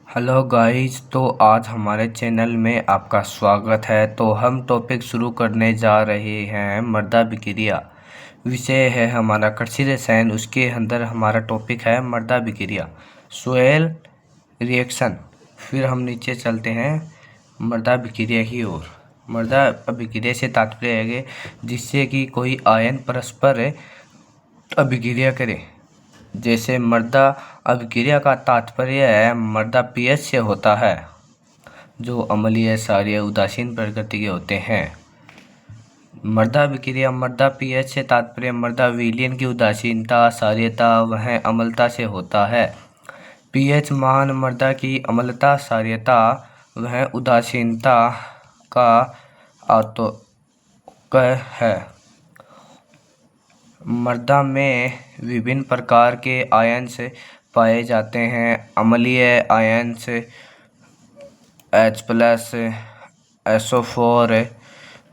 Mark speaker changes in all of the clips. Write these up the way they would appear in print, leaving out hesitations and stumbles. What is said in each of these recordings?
Speaker 1: Hello guys, तो आज हमारे चैनल में आपका स्वागत है। तो हम टॉपिक शुरू करने जा रहे हैं मृदा विक्रिया। विषय है हमारा कृषि रसायन, उसके अंदर हमारा टॉपिक है मृदा विक्रिया, सोयल रिएक्शन। फिर हम नीचे चलते हैं मृदा विक्रिया की ओर। मृदा अभिक्रिया से तात्पर्य है कि जिससे कि कोई आयन परस्पर अभिक्रिया करे। जैसे मृदा अभिक्रिया का तात्पर्य है मृदा पीएच से होता है, जो अम्लीय, क्षारीय, उदासीन प्रकृति के होते हैं। मृदा अभिक्रिया मृदा पीएच से तात्पर्य मृदा विलयन की उदासीनता, क्षारीयता वह अम्लता से होता है। पीएच मान मृदा की अम्लता, क्षारीयता वह उदासीनता का आतोक है। मृदा में विभिन्न प्रकार के आयन्स पाए जाते हैं। अम्लीय आयन्स H+, SO4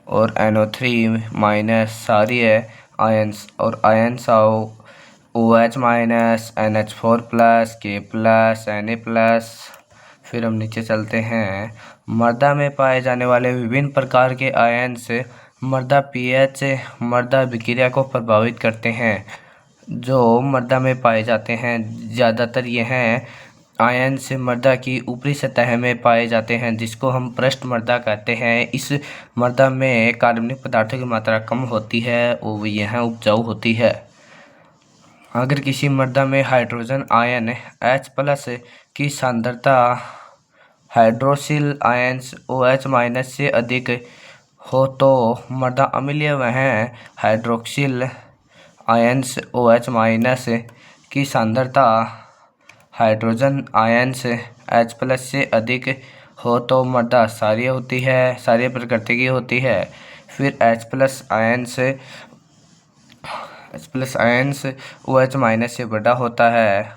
Speaker 1: और NO3-, क्षारीय आयन्स और ions OH-, NH4+, K+, Na+। फिर हम नीचे चलते हैं। मृदा में पाए जाने वाले विभिन्न प्रकार के आयन्स मृदा पीएच मृदा विक्रिया को प्रभावित करते हैं। जो मृदा में पाए जाते हैं ज़्यादातर यह आयन्स मृदा की ऊपरी सतह में पाए जाते हैं, जिसको हम पृष्ठ मृदा कहते हैं। इस मृदा में कार्बनिक पदार्थों की मात्रा कम होती है और यह उपजाऊ होती है। अगर किसी मृदा में हाइड्रोजन आयन H+ की सांद्रता हाइड्रोक्सिल आयन्स OH- से अधिक हो तो मृदा अम्लीय। वह हाइड्रोक्सिल आयन्स OH- की सांद्रता हाइड्रोजन आयन्स H+ से अधिक हो तो मृदा क्षारीय होती है, क्षारीय प्रकृति की होती है। फिर H+ आयन्स OH- से बड़ा होता है,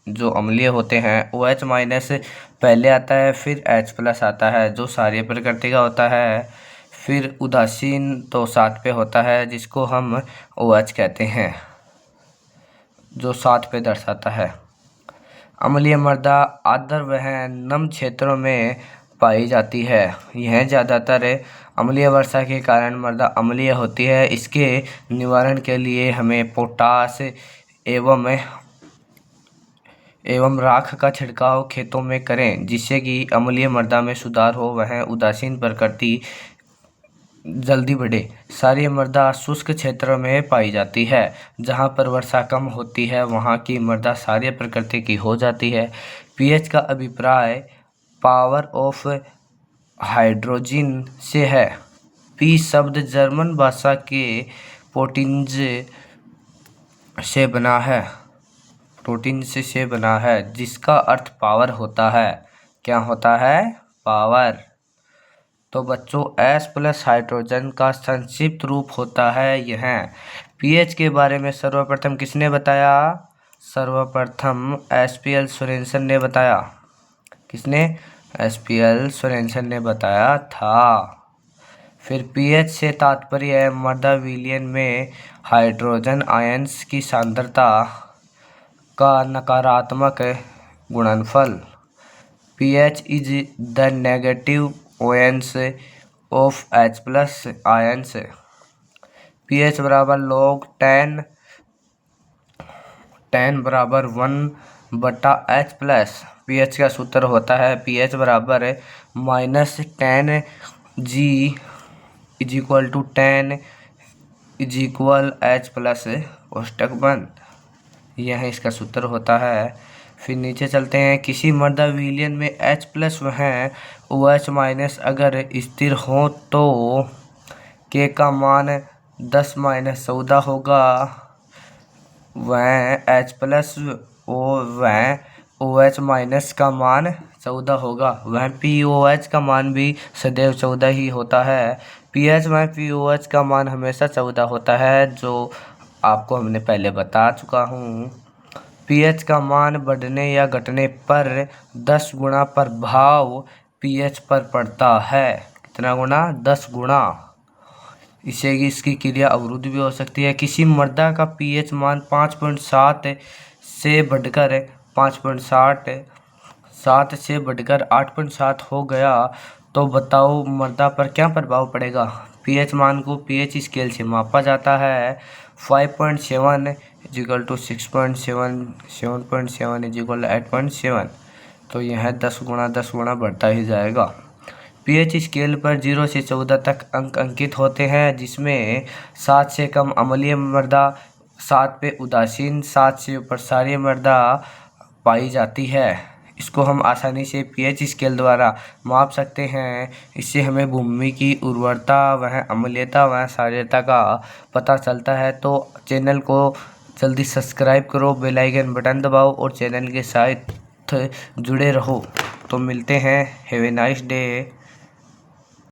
Speaker 1: जो अम्लीय होते हैं। OH- पहले आता है, फिर H+ आता है, जो क्षारीय प्रकृति का होता है। फिर उदासीन तो 7 पे होता है, जिसको हम OH कहते हैं, जो 7 पे दर्शाता है। अम्लीय मृदा आर्द्र व नम क्षेत्रों में पाई जाती है। यह ज़्यादातर अम्लीय वर्षा के कारण मृदा अम्लीय होती है। इसके निवारण के लिए हमें पोटाश एवं राख का छिड़काव खेतों में करें, जिससे कि अम्लीय मृदा में सुधार हो, वह उदासीन प्रकृति जल्दी बढ़े। क्षारीय मृदा शुष्क क्षेत्रों में पाई जाती है। जहाँ पर वर्षा कम होती है वहाँ की मृदा क्षारीय प्रकृति की हो जाती है। पीएच का अभिप्राय पावर ऑफ हाइड्रोजन से है। पी शब्द जर्मन भाषा के पोटिंज से बना है, जिसका अर्थ पावर होता है। क्या होता है? पावर। तो बच्चों H+ हाइड्रोजन का संक्षिप्त रूप होता है यह। पीएच के बारे में सर्वप्रथम किसने बताया? सर्वप्रथम SPL सोरेनसन ने बताया। किसने? SPL सोरेनसन ने बताया था। फिर पीएच से तात्पर्य है मृदा विलयन में हाइड्रोजन आयन्स की सांद्रता का नकारात्मक गुणनफल। pH is the negative valence of H+ ions. pH बराबर log 10 बराबर 1/H+। pH का सूत्र होता है pH बराबर -10 G = 10 H+ कोष्टक बंद। यह इसका सूत्र होता है। फिर नीचे चलते हैं। किसी मृदा विलयन में H+ वह OH- अगर स्थिर हो तो K का मान 10-14 होगा। वह H+ वह OH- का मान 14 होगा। वह POH का मान भी सदैव 14 ही होता है। pH वह POH का मान हमेशा 14 होता है, जो आपको हमने पहले बता चुका हूँ। pH का मान बढ़ने या घटने पर 10 गुना प्रभाव pH पर पड़ता है। कितना गुना? 10 गुना। इसकी क्रिया अवरुद्ध भी हो सकती है। किसी मृदा का pH मान 5.7 से बढ़कर 5.60 7 से बढ़कर 8.7 हो गया तो बताओ मृदा पर क्या प्रभाव पड़ेगा। पीएच मान को पीएच स्केल से मापा जाता है। 5.7 इजिकल टू 6.7, 7.7 इजिकल 8.7, तो यह 10 गुणा बढ़ता ही जाएगा। पीएच स्केल पर 0 से 14 तक अंक अंकित होते हैं, जिसमें 7 से कम अम्लीय मृदा, 7 पे उदासीन, 7 से ऊपर क्षारीय मृदा पाई जाती है। इसको हम आसानी से पीएच स्केल द्वारा माप सकते हैं। इससे हमें भूमि की उर्वरता, वह अम्लीयता, वह क्षारीयता का पता चलता है। तो चैनल को जल्दी सब्सक्राइब करो, बेल आइकन बटन दबाओ और चैनल के साथ जुड़े रहो। तो मिलते हैं। Have a nice day.